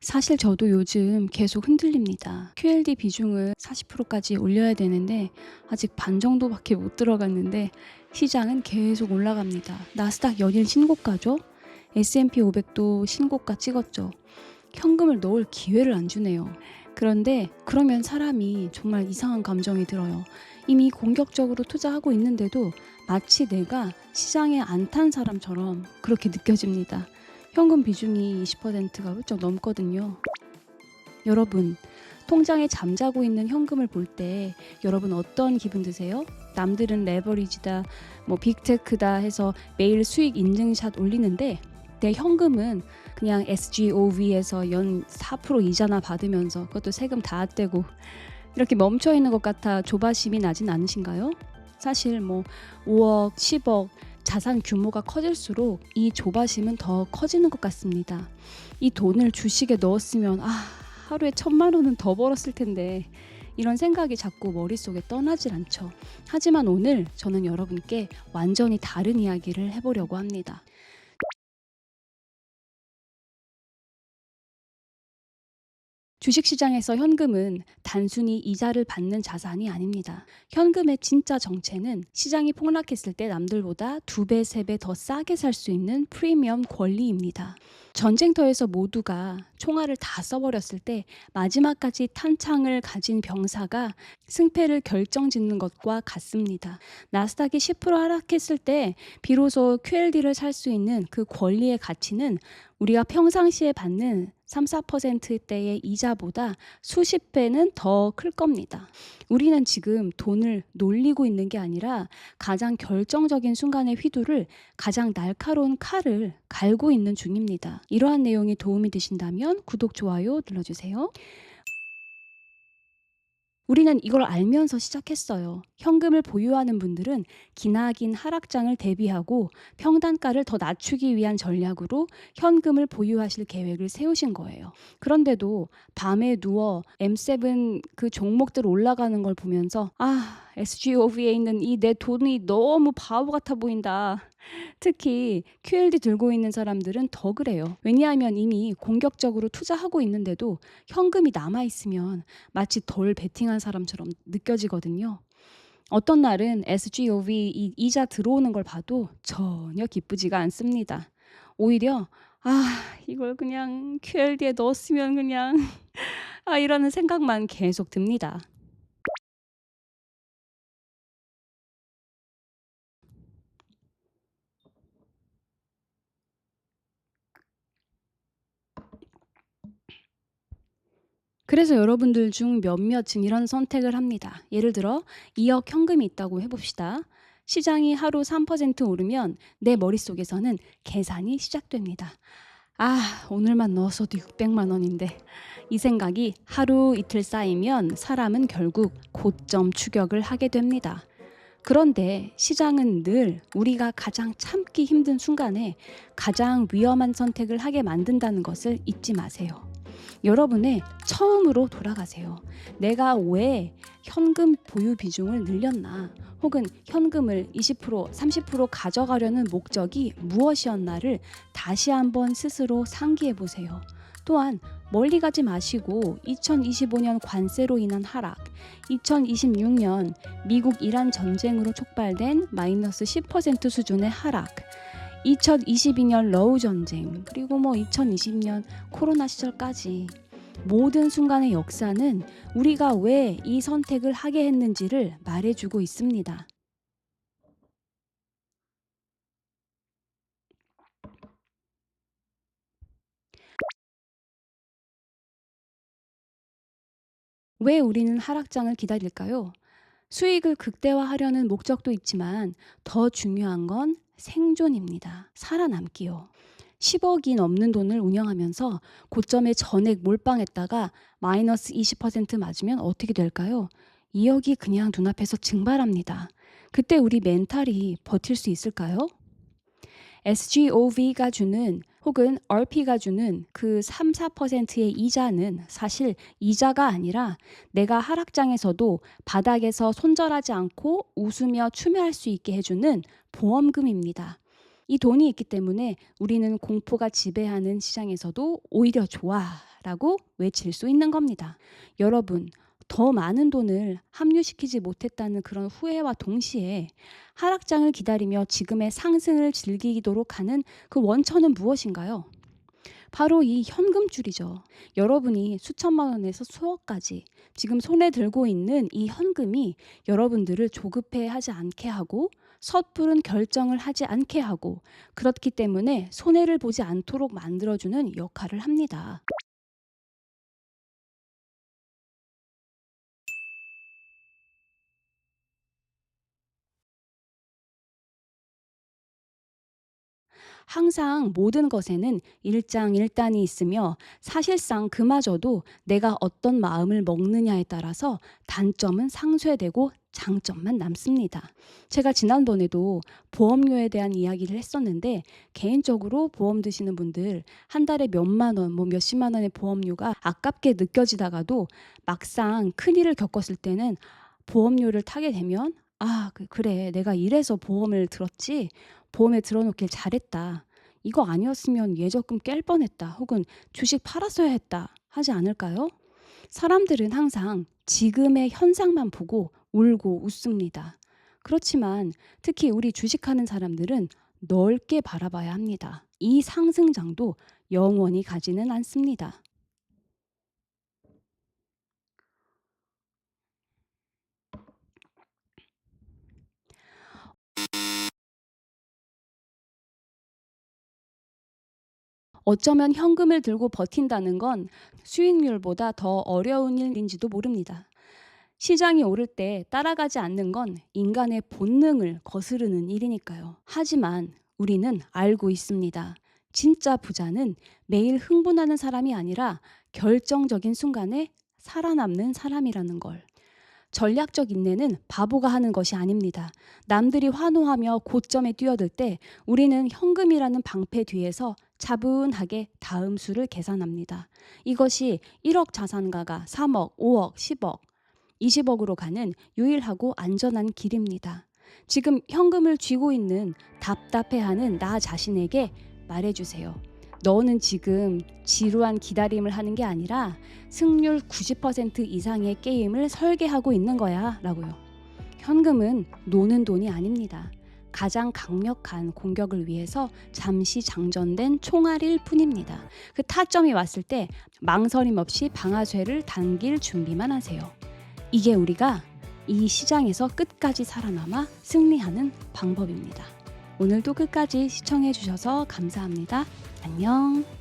사실 저도 요즘 계속 흔들립니다. QLD 비중을 40%까지 올려야 되는데 아직 반 정도밖에 못 들어갔는데 시장은 계속 올라갑니다. 나스닥 연일 신고가죠? S&P 500도 신고가 찍었죠. 현금을 넣을 기회를 안 주네요. 그런데 그러면 사람이 정말 이상한 감정이 들어요. 이미 공격적으로 투자하고 있는데도 마치 내가 시장에 안 탄 사람처럼 그렇게 느껴집니다. 현금 비중이 20%가 훌쩍 넘거든요. 여러분, 통장에 잠자고 있는 현금을 볼 때 여러분 어떤 기분 드세요? 남들은 레버리지다, 빅테크다 해서 매일 수익 인증샷 올리는데 내 현금은 그냥 SGOV에서 연 4% 이자나 받으면서 그것도 세금 다 떼고 이렇게 멈춰 있는 것 같아 조바심이 나진 않으신가요? 사실 5억, 10억 자산 규모가 커질수록 이 조바심은 더 커지는 것 같습니다. 이 돈을 주식에 넣었으면 하루에 1,000만 원은 더 벌었을 텐데 이런 생각이 자꾸 머릿속에 떠나질 않죠. 하지만 오늘 저는 여러분께 완전히 다른 이야기를 해보려고 합니다. 주식시장에서 현금은 단순히 이자를 받는 자산이 아닙니다. 현금의 진짜 정체는 시장이 폭락했을 때 남들보다 2배, 3배 더 싸게 살 수 있는 프리미엄 권리입니다. 전쟁터에서 모두가 총알을 다 써버렸을 때 마지막까지 탄창을 가진 병사가 승패를 결정짓는 것과 같습니다. 나스닥이 10% 하락했을 때 비로소 QLD를 살 수 있는 그 권리의 가치는 우리가 평상시에 받는 3~4%대의 이자보다 수십 배는 더 클 겁니다. 우리는 지금 돈을 놀리고 있는 게 아니라 가장 결정적인 순간의 휘두를 가장 날카로운 칼을 갈고 있는 중입니다. 이러한 내용이 도움이 되신다면 구독, 좋아요 눌러주세요. 우리는 이걸 알면서 시작했어요. 현금을 보유하는 분들은 기나긴 하락장을 대비하고 평단가를 더 낮추기 위한 전략으로 현금을 보유하실 계획을 세우신 거예요. 그런데도 밤에 누워 M7 그 종목들 올라가는 걸 보면서 SGOV에 있는 이 내 돈이 너무 바보 같아 보인다. 특히 QLD 들고 있는 사람들은 더 그래요. 왜냐하면 이미 공격적으로 투자하고 있는데도 현금이 남아있으면 마치 덜 베팅한 사람처럼 느껴지거든요. 어떤 날은 SGOV 이자 들어오는 걸 봐도 전혀 기쁘지가 않습니다. 오히려 이걸 그냥 QLD에 넣었으면 그냥 이라는 생각만 계속 듭니다. 그래서 여러분들 중 몇몇은 이런 선택을 합니다. 예를 들어 2억 현금이 있다고 해봅시다. 시장이 하루 3% 오르면 내 머릿속에서는 계산이 시작됩니다. 오늘만 넣었어도 600만 원인데. 이 생각이 하루 이틀 쌓이면 사람은 결국 고점 추격을 하게 됩니다. 그런데 시장은 늘 우리가 가장 참기 힘든 순간에 가장 위험한 선택을 하게 만든다는 것을 잊지 마세요. 여러분의 처음으로 돌아가세요. 내가 왜 현금 보유 비중을 늘렸나? 혹은 현금을 20%, 30% 가져가려는 목적이 무엇이었나를 다시 한번 스스로 상기해 보세요. 또한 멀리 가지 마시고 2025년 관세로 인한 하락, 2026년 미국 이란 전쟁으로 촉발된 마이너스 10% 수준의 하락, 2022년 러우 전쟁, 그리고 2020년 코로나 시절까지 모든 순간의 역사는 우리가 왜 이 선택을 하게 했는지를 말해주고 있습니다. 왜 우리는 하락장을 기다릴까요? 수익을 극대화하려는 목적도 있지만 더 중요한 건 생존입니다. 살아남기요. 10억이 넘는 돈을 운영하면서 고점에 전액 몰빵했다가 마이너스 20% 맞으면 어떻게 될까요? 2억이 그냥 눈앞에서 증발합니다. 그때 우리 멘탈이 버틸 수 있을까요? SGOV가 주는 혹은 RP가 주는 그 3~4%의 이자는 사실 이자가 아니라 내가 하락장에서도 바닥에서 손절하지 않고 웃으며 추매할 수 있게 해주는 보험금입니다. 이 돈이 있기 때문에 우리는 공포가 지배하는 시장에서도 오히려 좋아 라고 외칠 수 있는 겁니다. 여러분, 더 많은 돈을 합류시키지 못했다는 그런 후회와 동시에 하락장을 기다리며 지금의 상승을 즐기도록 하는 그 원천은 무엇인가요? 바로 이 현금줄이죠. 여러분이 수천만 원에서 수억까지 지금 손에 들고 있는 이 현금이 여러분들을 조급해 하지 않게 하고 섣부른 결정을 하지 않게 하고 그렇기 때문에 손해를 보지 않도록 만들어주는 역할을 합니다. 항상 모든 것에는 일장일단이 있으며 사실상 그마저도 내가 어떤 마음을 먹느냐에 따라서 단점은 상쇄되고 장점만 남습니다. 제가 지난번에도 보험료에 대한 이야기를 했었는데 개인적으로 보험 드시는 분들 한 달에 몇만 원, 몇십만 원의 보험료가 아깝게 느껴지다가도 막상 큰일을 겪었을 때는 보험료를 타게 되면 그래 내가 이래서 보험을 들었지 보험에 들어놓길 잘했다. 이거 아니었으면 예적금 깰 뻔했다. 혹은 주식 팔았어야 했다. 하지 않을까요? 사람들은 항상 지금의 현상만 보고 울고 웃습니다. 그렇지만 특히 우리 주식하는 사람들은 넓게 바라봐야 합니다. 이 상승장도 영원히 가지는 않습니다. 어쩌면 현금을 들고 버틴다는 건 수익률보다 더 어려운 일인지도 모릅니다. 시장이 오를 때 따라가지 않는 건 인간의 본능을 거스르는 일이니까요. 하지만 우리는 알고 있습니다. 진짜 부자는 매일 흥분하는 사람이 아니라 결정적인 순간에 살아남는 사람이라는 걸. 전략적 인내는 바보가 하는 것이 아닙니다. 남들이 환호하며 고점에 뛰어들 때 우리는 현금이라는 방패 뒤에서 차분하게 다음 수를 계산합니다. 이것이 1억 자산가가 3억, 5억, 10억, 20억으로 가는 유일하고 안전한 길입니다. 지금 현금을 쥐고 있는 답답해하는 나 자신에게 말해주세요. 너는 지금 지루한 기다림을 하는 게 아니라 승률 90% 이상의 게임을 설계하고 있는 거야 라고요. 현금은 노는 돈이 아닙니다. 가장 강력한 공격을 위해서 잠시 장전된 총알일 뿐입니다. 그 타점이 왔을 때 망설임 없이 방아쇠를 당길 준비만 하세요. 이게 우리가 이 시장에서 끝까지 살아남아 승리하는 방법입니다. 오늘도 끝까지 시청해 주셔서 감사합니다. 안녕.